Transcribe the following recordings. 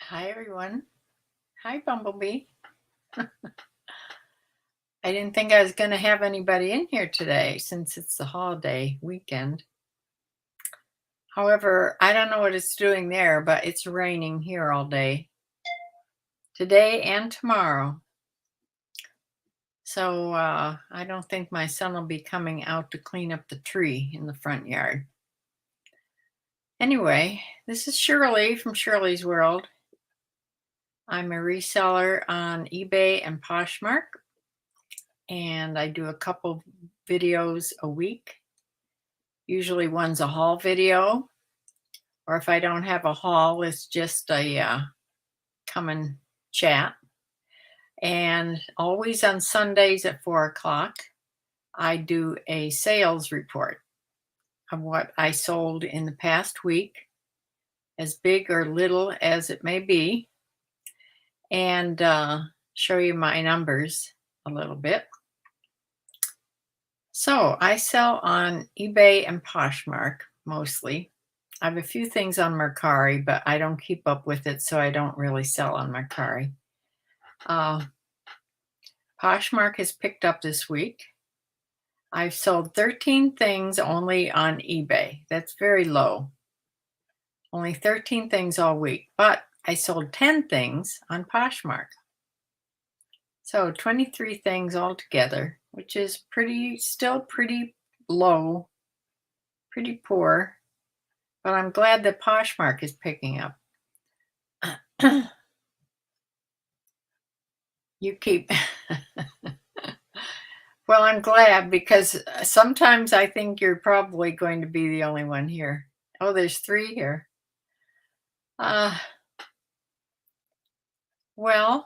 Hi, everyone. Hi, Bumblebee. I didn't think I was going to have anybody in here today since it's the holiday weekend. However, I don't know what it's doing there, but it's raining here all day, today and tomorrow. So I don't think my son will be coming out to clean up the tree in the front yard. Anyway, this is Shirley from Shirley's World. I'm a reseller on eBay and Poshmark, and I do a couple videos a week. Usually one's a haul video, or if I don't have a haul, it's just a come and chat. And always on Sundays at 4 o'clock, I do a sales report of what I sold in the past week, as big or little as it may be, and show you my numbers a little bit. So I sell on eBay and Poshmark mostly. I have a few things on Mercari, but I don't keep up with it, so I don't really sell on Mercari. Poshmark has picked up this week. I've sold 13 things only on eBay. That's very low. Only 13 things all week, but I sold 10 things on Poshmark. So 23 things altogether, which is still pretty low, pretty poor. But I'm glad that Poshmark is picking up. You keep. Well, I'm glad, because sometimes I think you're probably going to be the only one here. Oh, there's 3 here. Well,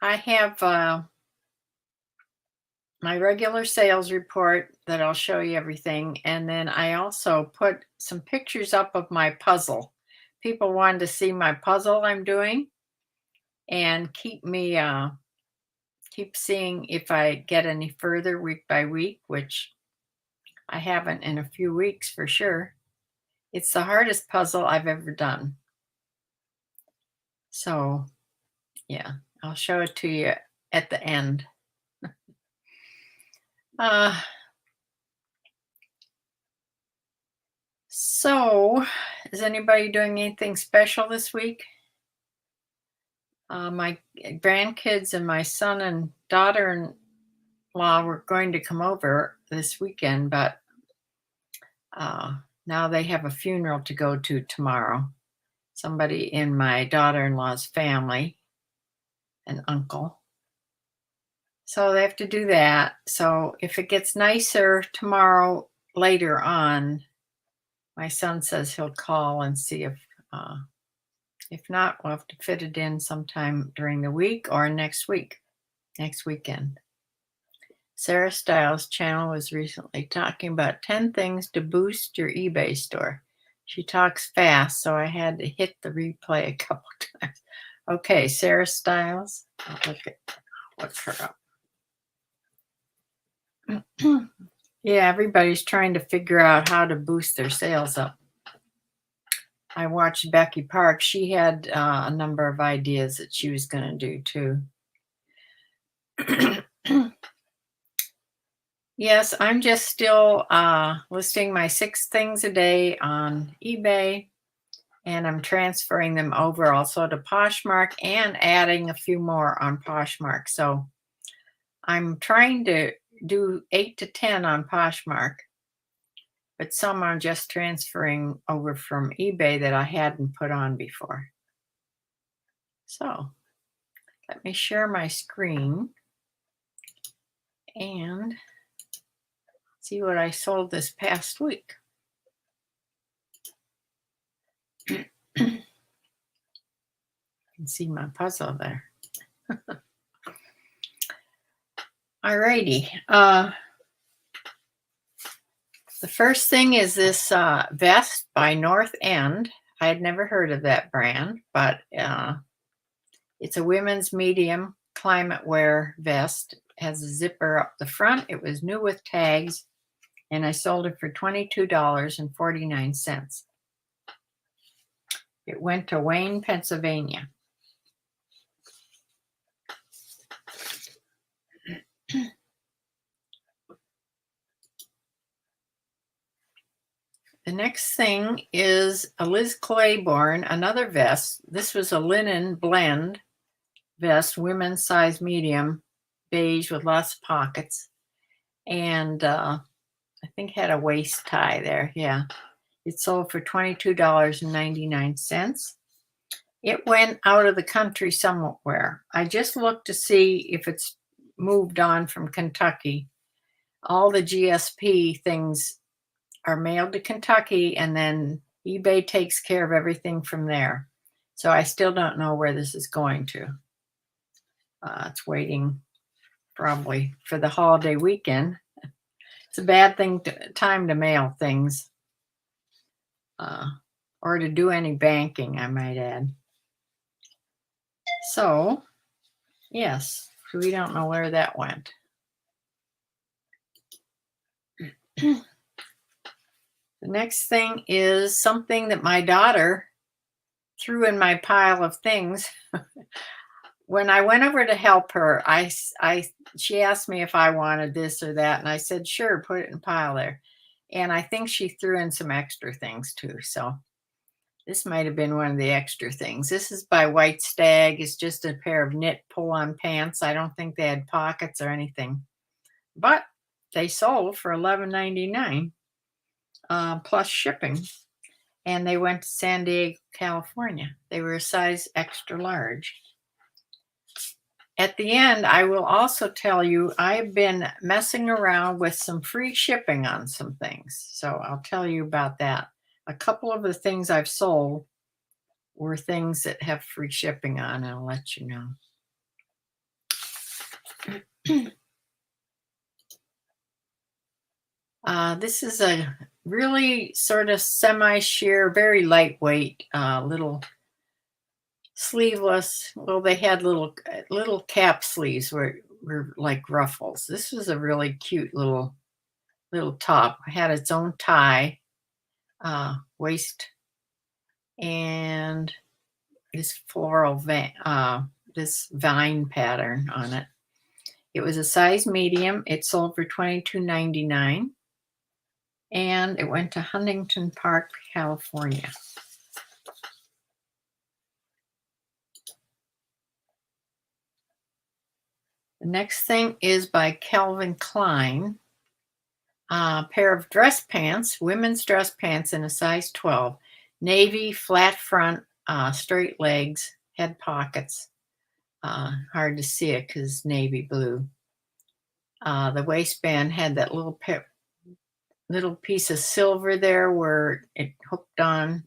I have my regular sales report that I'll show you everything. And then I also put some pictures up of my puzzle. People wanted to see my puzzle I'm doing and keep seeing if I get any further week by week, which I haven't in a few weeks for sure. It's the hardest puzzle I've ever done. So, yeah, I'll show it to you at the end. So, is anybody doing anything special this week? My grandkids and my son and daughter-in-law were going to come over this weekend, but now they have a funeral to go to tomorrow. Somebody in my daughter-in-law's family, an uncle. So they have to do that. So if it gets nicer tomorrow later on, my son says he'll call and see if not, we'll have to fit it in sometime during the week or next weekend. Sarah Stiles' channel was recently talking about 10 things to boost your eBay store. She talks fast, so I had to hit the replay a couple times. Okay, Sarah Stiles. I'll look her up. Yeah, everybody's trying to figure out how to boost their sales up. I watched Becky Park. She had a number of ideas that she was going to do too. Yes, I'm just still listing my 6 things a day on eBay, and I'm transferring them over also to Poshmark and adding a few more on Poshmark. So I'm trying to do 8 to 10 on Poshmark, but some are just transferring over from eBay that I hadn't put on before. So let me share my screen and see what I sold this past week. You can see my puzzle there. Alrighty. The first thing is this vest by North End. I had never heard of that brand, but it's a women's medium climate wear vest. It has a zipper up the front. It was new with tags, and I sold it for $22.49. It went to Wayne, Pennsylvania. The next thing is a Liz Claiborne, another vest. This was a linen blend vest, women's size medium, beige with lots of pockets. And I think had a waist tie there. Yeah. It sold for $22.99. It went out of the country somewhere. I just looked to see if it's moved on from Kentucky. All the GSP things are mailed to Kentucky, and then eBay takes care of everything from there. So I still don't know where this is going to. It's waiting probably for the holiday weekend. It's a bad time to mail things, or to do any banking, I might add. So, yes, we don't know where that went. The next thing is something that my daughter threw in my pile of things. When I went over to help her, she asked me if I wanted this or that, and I said, sure, put it in a pile there. And I think she threw in some extra things too. So this might have been one of the extra things. This is by White Stag. It's just a pair of knit pull-on pants. I don't think they had pockets or anything, but they sold for $11.99 plus shipping. And they went to San Diego, California. They were a size extra large. At the end, I will also tell you I've been messing around with some free shipping on some things. So I'll tell you about that. A couple of the things I've sold were things that have free shipping on, and I'll let you know. This is a really sort of semi-sheer, very lightweight little sleeveless. Well, they had little cap sleeves were like ruffles. This was a really cute little top. It had its own tie, waist, and this floral this vine pattern on it. It was a size medium. It sold for $22.99, and it went to Huntington Park, California. The next thing is by Calvin Klein. A pair of dress pants, women's dress pants in a size 12. Navy, flat front, straight legs, had pockets. Hard to see it because navy blue. The waistband had that little piece of silver there where it hooked on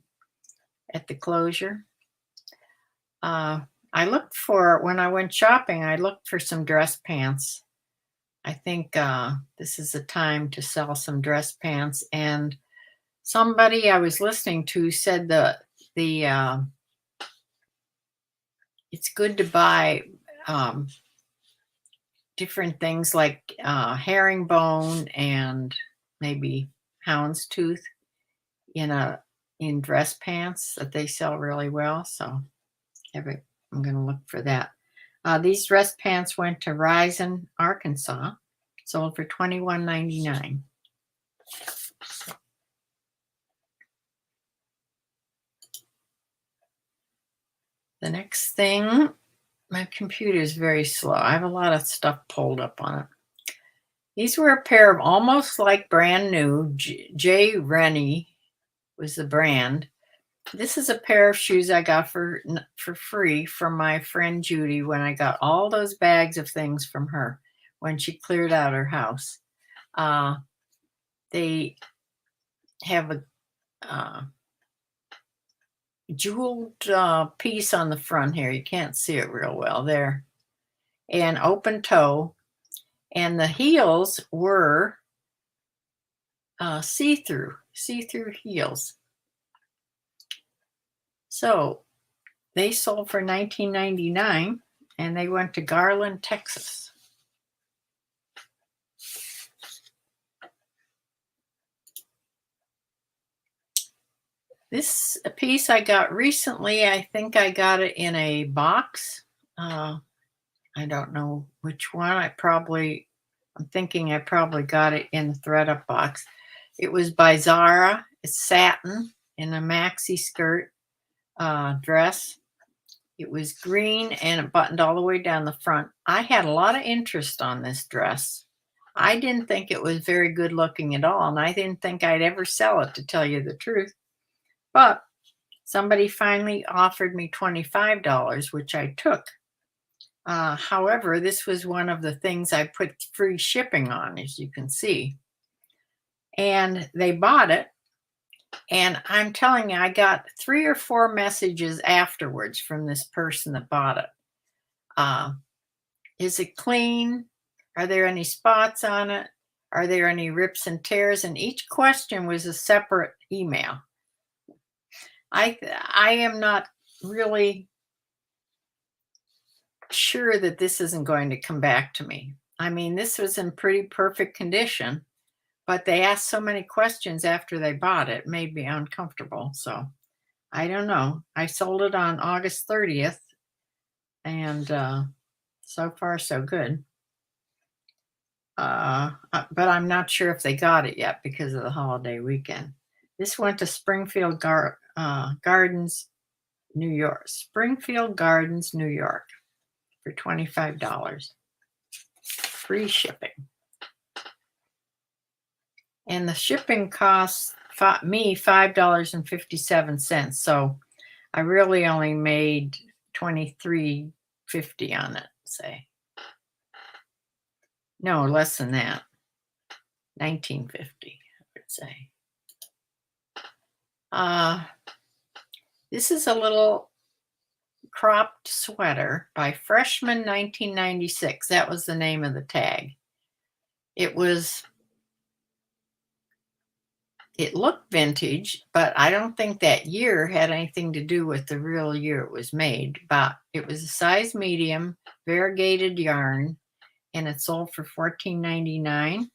at the closure. When I went shopping, I looked for some dress pants. I think this is the time to sell some dress pants. And somebody I was listening to said it's good to buy different things like herringbone and maybe houndstooth in dress pants that they sell really well. So I'm going to look for that. These dress pants went to Risen, Arkansas, sold for $21.99. The next thing, my computer is very slow. I have a lot of stuff pulled up on it. These were a pair of almost like brand new. J. Rennie was the brand. This is a pair of shoes I got for free from my friend Judy when I got all those bags of things from her when she cleared out her house. They have a jeweled piece on the front here. You can't see it real well there. And open toe. And the heels were see-through heels. So they sold for $19.99, and they went to Garland, Texas. This piece I got recently. I think I got it in a box. I don't know which one. I'm thinking I probably got it in the thread-up box. It was by Zara. It's satin in a maxi skirt dress. It was green and it buttoned all the way down the front. I had a lot of interest on this dress. I didn't think it was very good looking at all, and I didn't think I'd ever sell it, to tell you the truth. But somebody finally offered me $25, which I took. However, this was one of the things I put free shipping on, as you can see. And they bought it. And I'm telling you, I got 3 or 4 messages afterwards from this person that bought it. Is it clean? Are there any spots on it? Are there any rips and tears? And each question was a separate email. I am not really sure that this isn't going to come back to me. I mean, this was in pretty perfect condition, but they asked so many questions after they bought it, made me uncomfortable. So I don't know. I sold it on August 30th, and so far so good. But I'm not sure if they got it yet because of the holiday weekend. This went to Springfield Gardens, New York. Springfield Gardens, New York, for $25. Free shipping. And the shipping cost me $5.57. So I really only made $23.50 on it, say. No, less than that. $19.50, I would say. This is a little cropped sweater by Freshman 1996. That was the name of the tag. It looked vintage, but I don't think that year had anything to do with the real year it was made. But it was a size medium, variegated yarn, and it sold for $14.99.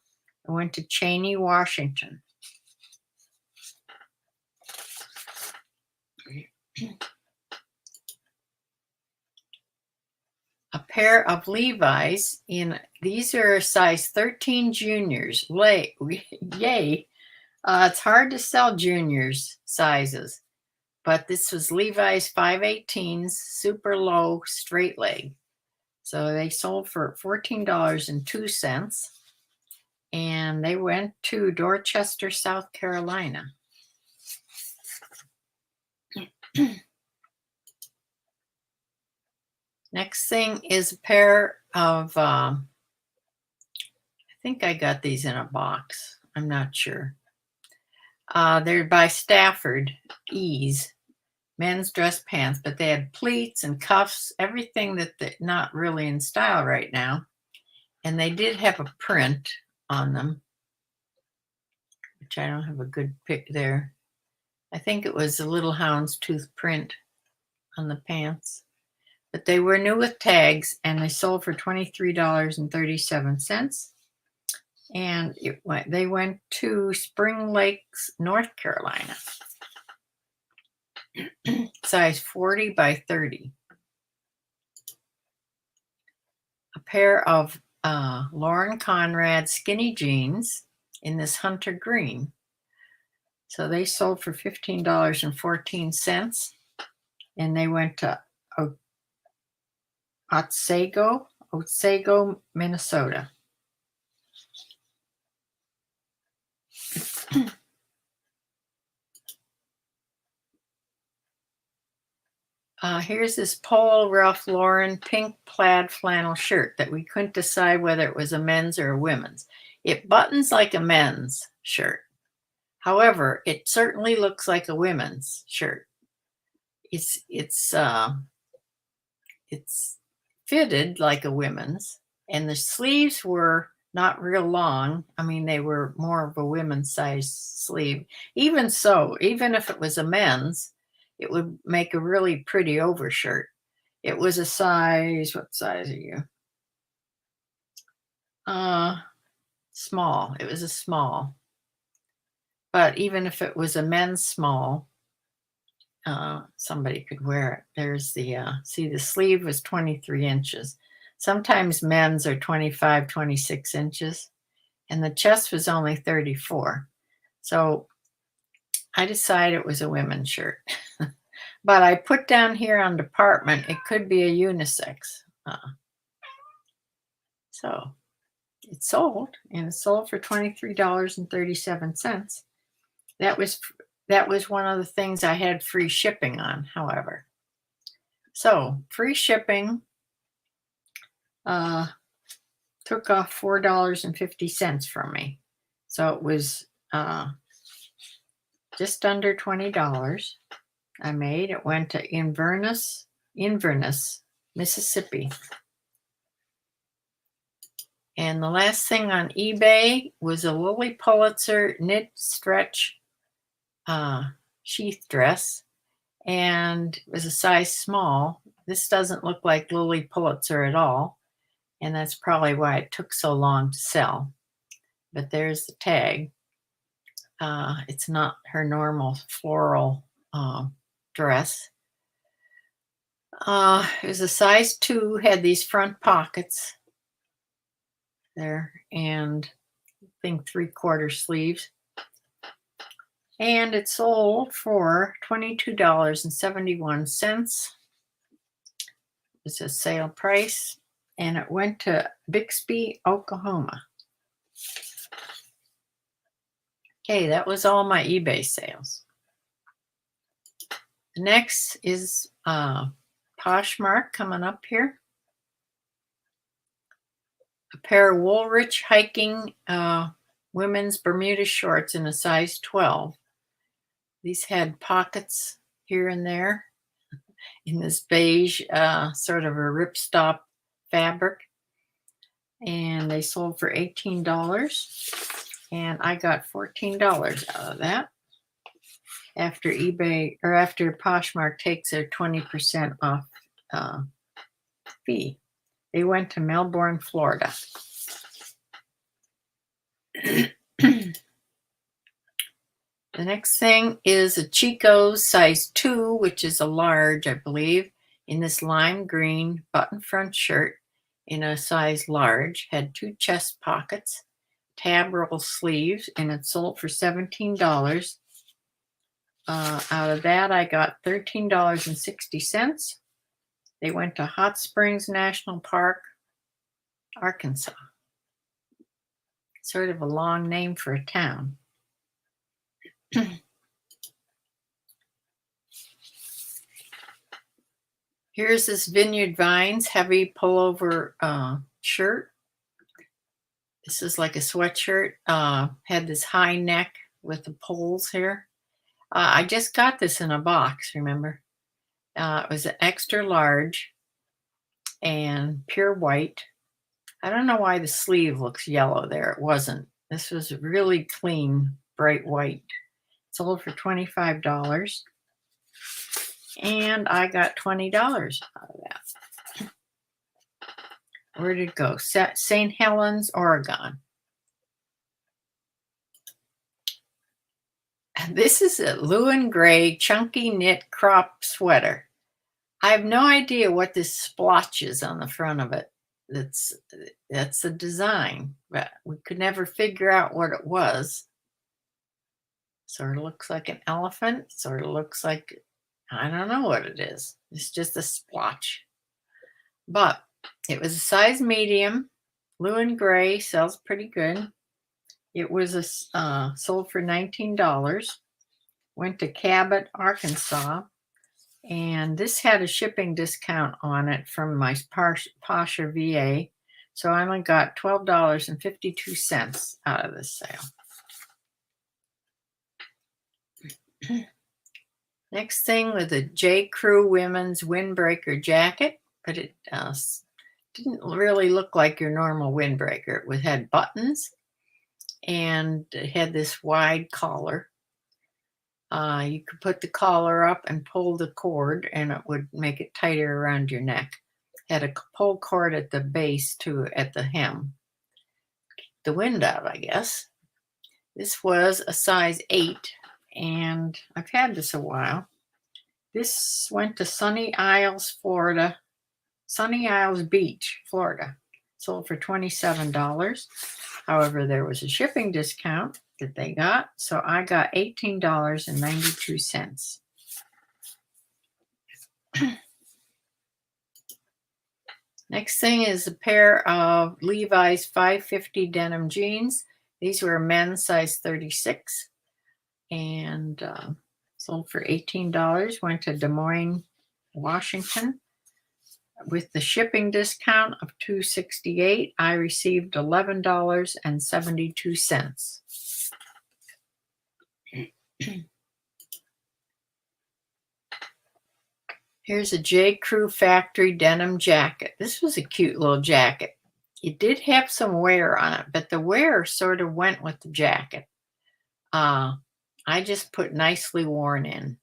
I went to Cheney, Washington. A pair of Levi's these are size 13 juniors. Yay. It's hard to sell juniors sizes, but this was Levi's 518s, super low straight leg. So they sold for $14.02, and they went to Dorchester, South Carolina. Next thing is a pair of, I think I got these in a box. I'm not sure. They're by Stafford Ease, men's dress pants, but they had pleats and cuffs, everything that's not really in style right now. And they did have a print on them, which I don't have a good pic there. I think it was a little houndstooth print on the pants. But they were new with tags, and they sold for $23.37. And they went to Spring Lakes, North Carolina. Size 40 by 30. A pair of Lauren Conrad skinny jeans in this hunter green. So they sold for $15.14. And they went to Otsego, Minnesota. Here's this Polo Ralph Lauren pink plaid flannel shirt that we couldn't decide whether it was a men's or a women's. It buttons like a men's shirt. However, it certainly looks like a women's shirt. It's fitted like a women's, and the sleeves were not real long. I mean, they were more of a women's size sleeve. Even so, even if it was a men's, it would make a really pretty overshirt. It was a size, what size are you? Small. It was a small. But even if it was a men's small, somebody could wear it. There's the, see, the sleeve was 23 inches. Sometimes men's are 25, 26 inches, and the chest was only 34. So I decided it was a women's shirt. But I put down here on department, it could be a unisex. So it sold, and it sold for $23.37. That was one of the things I had free shipping on, however. So free shipping took off $4.50 from me. So it was just under $20 I made. It went to Inverness, Mississippi. And the last thing on eBay was a Lily Pulitzer knit stretch sheath dress, and it was a size small. This doesn't look like Lily Pulitzer at all, and that's probably why it took so long to sell. But there's the tag. It's not her normal floral dress. It was a size 2, had these front pockets there, and I think 3/4 sleeves. And it sold for $22.71. It's a sale price, and it went to Bixby, Oklahoma. Okay, that was all my eBay sales. Next is Poshmark coming up here. A pair of Woolrich hiking women's Bermuda shorts in a size 12. These had pockets here and there in this beige sort of a ripstop fabric. And they sold for $18. And I got $14 out of that after eBay, or after Poshmark takes their 20% off fee. They went to Melbourne, Florida. The next thing is a Chico's size 2, which is a large, I believe, in this lime green button front shirt in a size large. Had 2 chest pockets, tab roll sleeves, and it sold for $17. Out of that, I got $13.60. They went to Hot Springs National Park, Arkansas. Sort of a long name for a town. Here's this Vineyard Vines heavy pullover shirt. This is like a sweatshirt. Had this high neck with the poles here. I just got this in a box, remember? It was an extra large and pure white. I don't know why the sleeve looks yellow there. It wasn't. This was really clean, bright white. Sold for $25. And I got $20 out of that. Where did it go? St. Helens, Oregon. This is a Lewin Gray chunky knit crop sweater. I have no idea what this splotch is on the front of it. That's the design, but we could never figure out what it was. Sort of looks like an elephant. Sort of looks like, I don't know what it is. It's just a splotch. But it was a size medium. Lewin Gray sells pretty good. It was sold for $19. Went to Cabot, Arkansas. And this had a shipping discount on it from my Posher VA. So I only got $12.52 out of this sale. Next thing was a J. Crew women's windbreaker jacket, but it didn't really look like your normal windbreaker. It had buttons, and it had this wide collar. You could put the collar up and pull the cord, and it would make it tighter around your neck. Had a pull cord at the base too, at the hem. Keep the wind out, I guess. This was a size 8, and I've had this a while. This went to Sunny Isles, Florida. Sunny Isles Beach, Florida. Sold for $27. However, there was a shipping discount that they got, so I got $18.92. Next thing is a pair of Levi's 550 denim jeans. These were men's size 36 and sold for $18. Went to Des Moines, Washington. With the shipping discount of $268, I received $11.72. Here's a J. Crew Factory denim jacket. This was a cute little jacket. It did have some wear on it, but the wear sort of went with the jacket. I just put nicely worn in.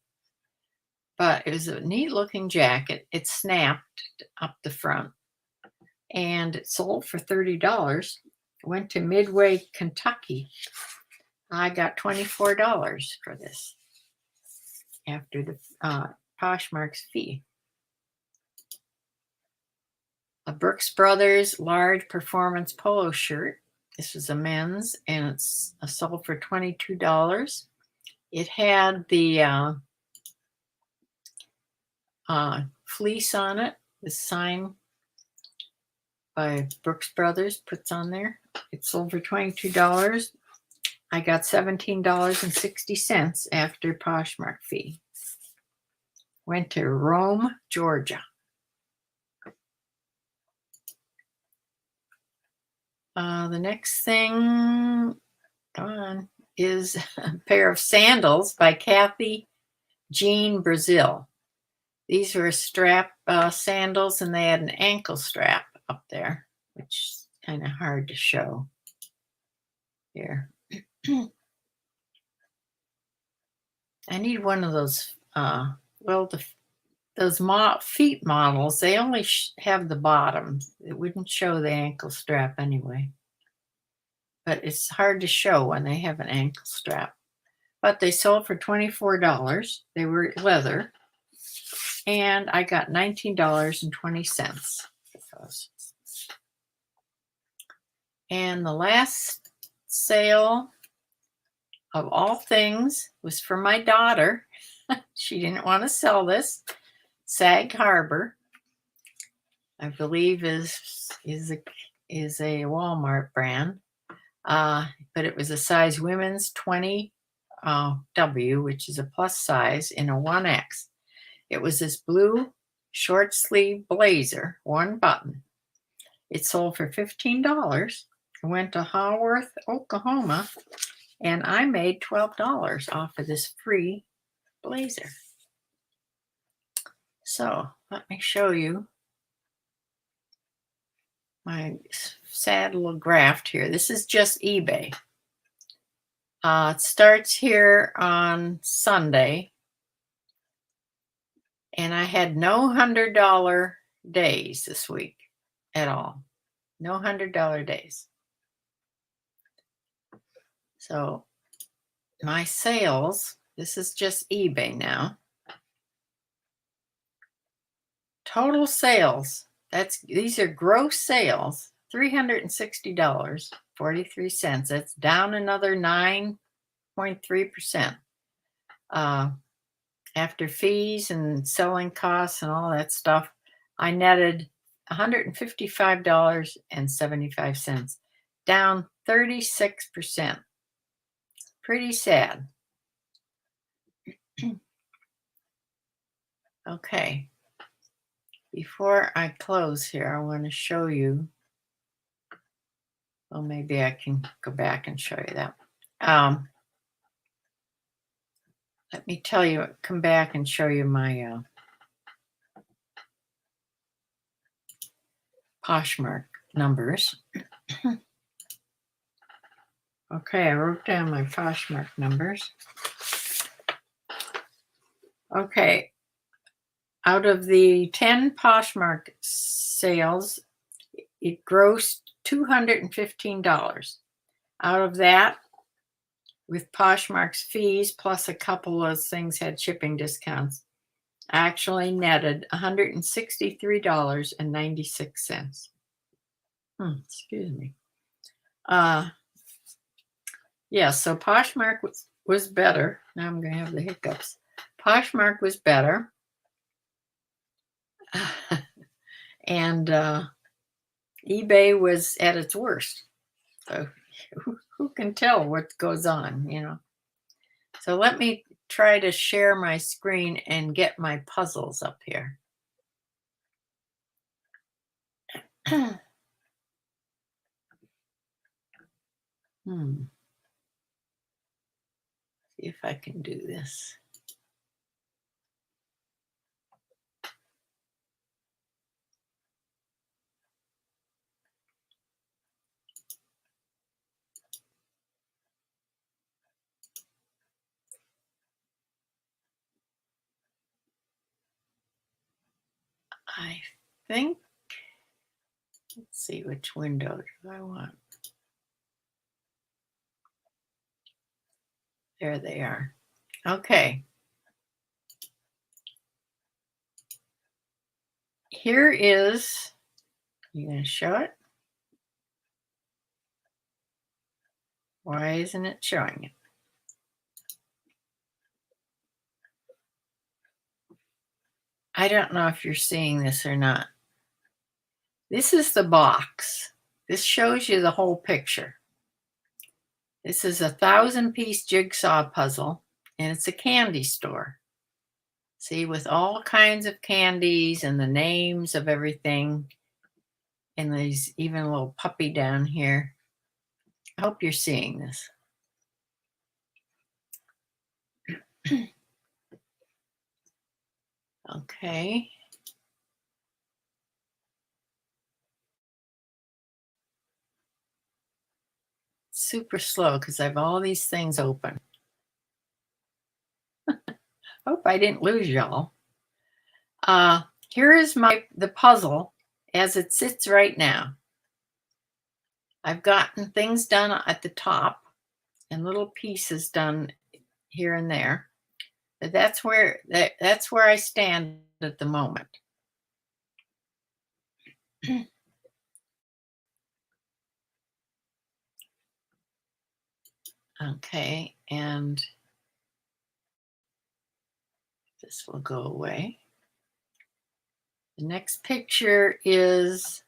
But it was a neat looking jacket. It snapped up the front and it sold for $30. Went to Midway, Kentucky. I got $24 for this after the Poshmark's fee. A Brooks Brothers large performance polo shirt. This was a men's and it's sold for $22. It had the fleece on it, the sign by Brooks Brothers puts on there. It sold for $22. I got $17.60 after Poshmark fee. Went to Rome, Georgia. The next thing is a pair of sandals by Kathy Jean Brazil. These were strap sandals and they had an ankle strap up there, which is kind of hard to show here. I need one of those, those feet models, they only have the bottom. It wouldn't show the ankle strap anyway. But it's hard to show when they have an ankle strap. But they sold for $24. They were leather. And I got $19.20 for those. And the last sale of all things was for my daughter. She didn't want to sell this. Sag Harbor, I believe, is a Walmart brand. But it was a size women's 20 W, which is a plus size, in a 1X. It was this blue short sleeve blazer, one button. It sold for $15. I went to Haworth, Oklahoma, and I made $12 off of this free blazer. So let me show you my sad little graph here. This is just eBay. It starts here on Sunday, and I had no $100 days this week at all. No $100 days. So my sales, this is just eBay now. Total sales, these are gross sales, $360.43. That's down another 9.3%. After fees and selling costs and all that stuff, I netted $155.75, down 36%. Pretty sad. Okay. Before I close here, I want to show you. Well, maybe I can go back and show you that. Let me tell you, come back and show you my Poshmark numbers. Okay, I wrote down my Poshmark numbers. Okay, out of the 10 Poshmark sales, it grossed $215. Out of that, with Poshmark's fees plus a couple of things had shipping discounts, actually netted $163.96. Excuse me. Yeah, so Poshmark was better. Now I'm going to have the hiccups. Poshmark was better. And eBay was at its worst. So who can tell what goes on, you know? So let me try to share my screen and get my puzzles up here. See if I can do this. I think, let's see, which window do I want? There they are. Okay. Here is, you going to show it? Why isn't it showing it? I don't know if you're seeing this or not. This is the box. This shows you the whole picture. This is a 1,000-piece jigsaw puzzle, and it's a candy store. See, with all kinds of candies and the names of everything, and there's even a little puppy down here. I hope you're seeing this. Okay. Super slow because I have all these things open. Hope I didn't lose y'all. Here is the puzzle as it sits right now. I've gotten things done at the top and little pieces done here and there. But that's where I stand at the moment. Okay, and this will go away. The next picture is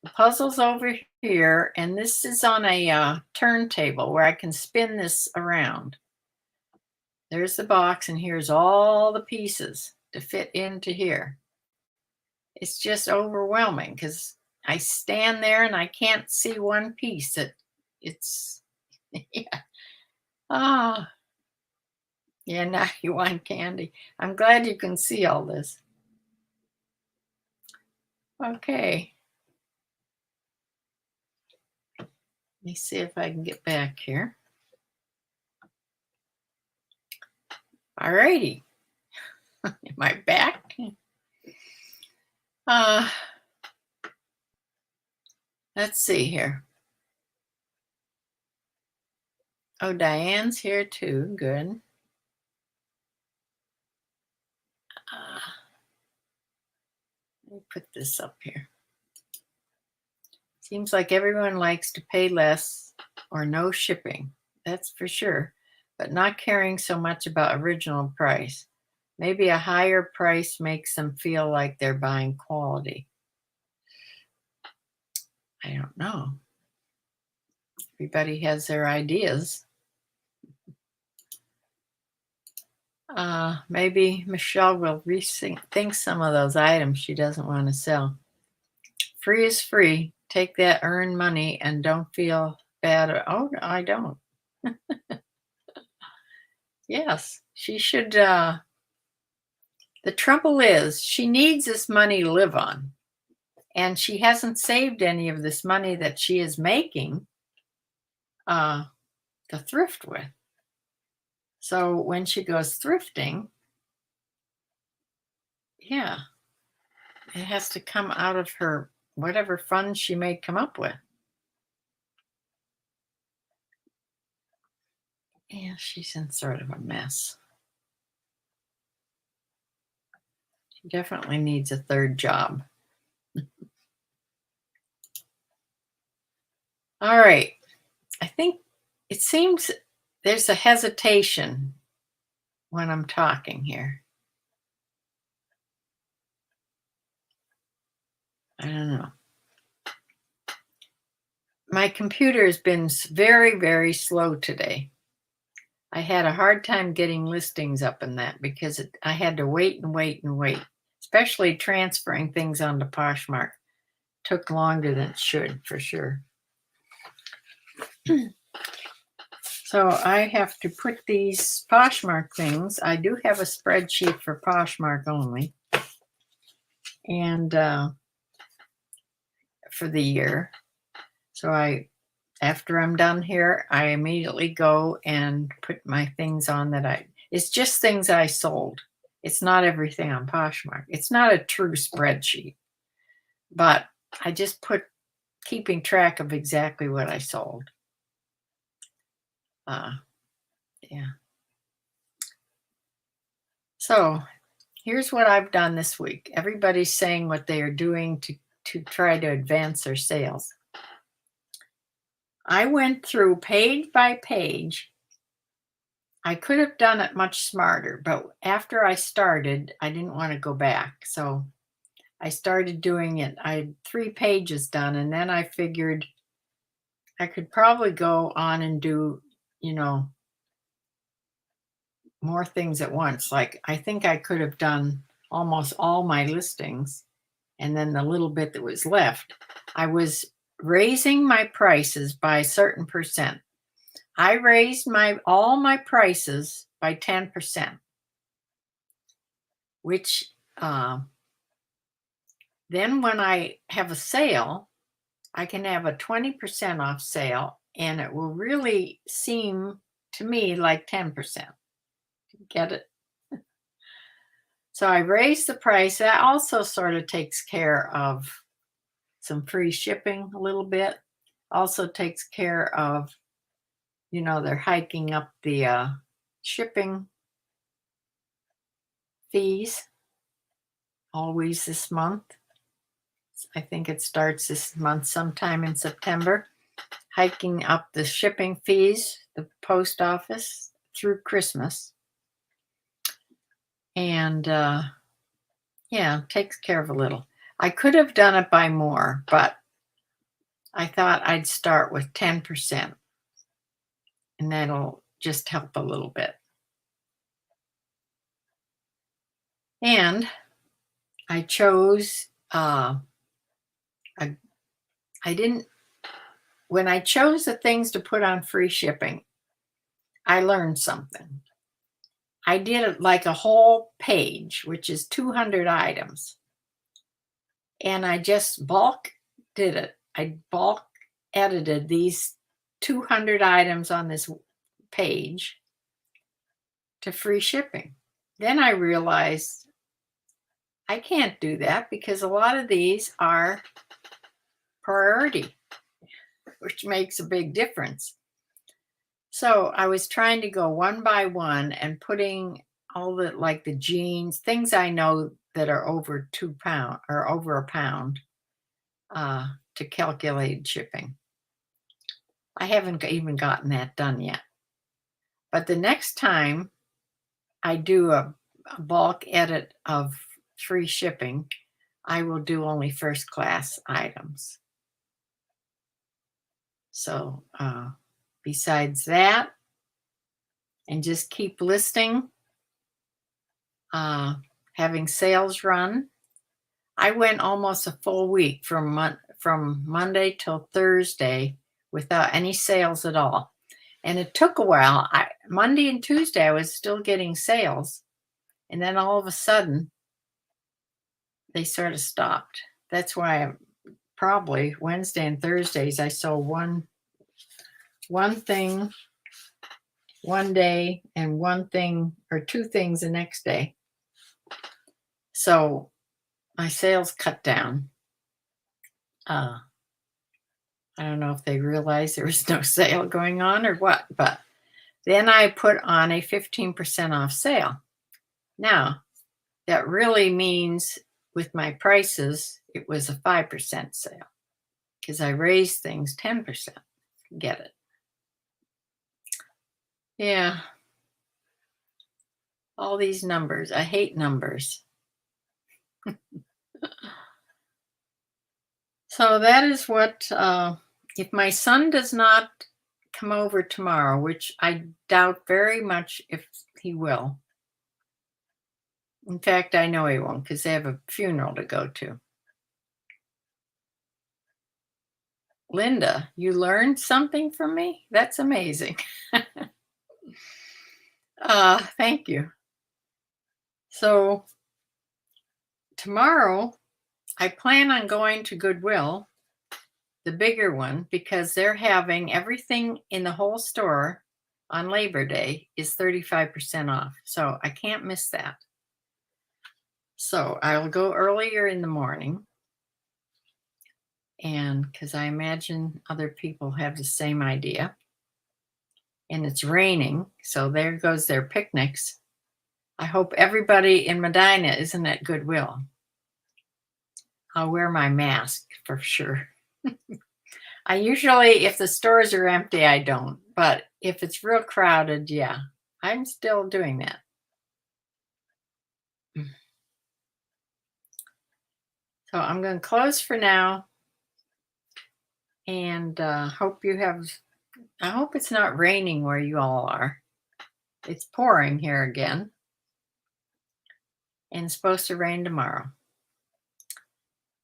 the puzzle's over here, and this is on a turntable where I can spin this around. There's the box, and here's all the pieces to fit into here. It's just overwhelming because I stand there and I can't see one piece. It's yeah. Ah, yeah, now you want candy. I'm glad you can see all this. Okay. Let me see if I can get back here. All righty. Am I back? Let's see here. Oh, Diane's here too. Good. Let me put this up here. Seems like everyone likes to pay less or no shipping. That's for sure. But not caring so much about original price. Maybe a higher price makes them feel like they're buying quality. I don't know. Everybody has their ideas. Maybe Michelle will rethink some of those items she doesn't want to sell. Free is free. Take that earned money and don't feel bad. Oh, no, I don't. Yes, she should. The trouble is, she needs this money to live on. And she hasn't saved any of this money that she is making to thrift with. So when she goes thrifting, yeah, it has to come out of her whatever funds she may come up with. Yeah, she's in sort of a mess. She definitely needs a third job. All right. I think it seems there's a hesitation when I'm talking here. I don't know. My computer has been very, very slow today. I had a hard time getting listings up in that because I had to wait and wait and wait, especially transferring things onto Poshmark. Took longer than it should, for sure. So I have to put these Poshmark things. I do have a spreadsheet for Poshmark only, and for the year. So after I'm done here, I immediately go and put my things on it's just things I sold. It's not everything on Poshmark. It's not a true spreadsheet, but I just put keeping track of exactly what I sold. Yeah. So here's what I've done this week. Everybody's saying what they are doing to try to advance their sales. I went through page by page. I could have done it much smarter, but after I started, I didn't want to go back. So I started doing it. I had 3 pages done, and then I figured I could probably go on and do, more things at once. Like I think I could have done almost all my listings, and then the little bit that was left, I was raising my prices by a certain percent. I raised all my prices by 10%, which then when I have a sale, I can have a 20% off sale, and it will really seem to me like 10%. Get it? So I raised the price. That also sort of takes care of some free shipping a little bit. Also takes care of, they're hiking up the shipping fees always this month. I think it starts this month sometime in September, hiking up the shipping fees, the post office through Christmas. And yeah, takes care of a little. I could have done it by more, but I thought I'd start with 10%, and that'll just help a little bit. And I chose, when I chose the things to put on free shipping, I learned something. I did it like a whole page, which is 200 items. And I just bulk did it. I bulk edited these 200 items on this page to free shipping. Then I realized I can't do that because a lot of these are priority, which makes a big difference. So I was trying to go one by one and putting all like the jeans, things I know that are over 2 pounds or over a pound, to calculate shipping. I haven't even gotten that done yet. But the next time I do a bulk edit of free shipping, I will do only first class items. So besides that, and just keep listing, having sales run. I went almost a full week from Monday till Thursday without any sales at all. And it took a while. Monday and Tuesday, I was still getting sales. And then all of a sudden, they sort of stopped. That's why probably Wednesday and Thursdays, I sold one thing one day and one thing or 2 things the next day. So my sales cut down. I don't know if they realized there was no sale going on or what, but then I put on a 15% off sale. Now, that really means with my prices, it was a 5% sale because I raised things 10%. Get it? Yeah. All these numbers. I hate numbers. So that is what, if my son does not come over tomorrow, which I doubt very much if he will. In fact, I know he won't because they have a funeral to go to. Linda, you learned something from me? That's amazing. Thank you. So tomorrow, I plan on going to Goodwill, the bigger one, because they're having everything in the whole store on Labor Day is 35% off. So I can't miss that. So I'll go earlier in the morning. And because I imagine other people have the same idea. And it's raining. So there goes their picnics. I hope everybody in Medina isn't at Goodwill. I'll wear my mask for sure. I usually, if the stores are empty, I don't. But if it's real crowded, yeah, I'm still doing that. So I'm going to close for now and hope you have, I hope it's not raining where you all are. It's pouring here again and it's supposed to rain tomorrow.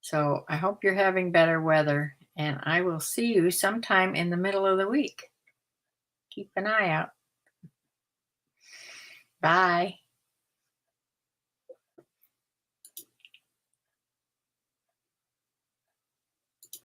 So I hope you're having better weather and I will see you sometime in the middle of the week. Keep an eye out. Bye.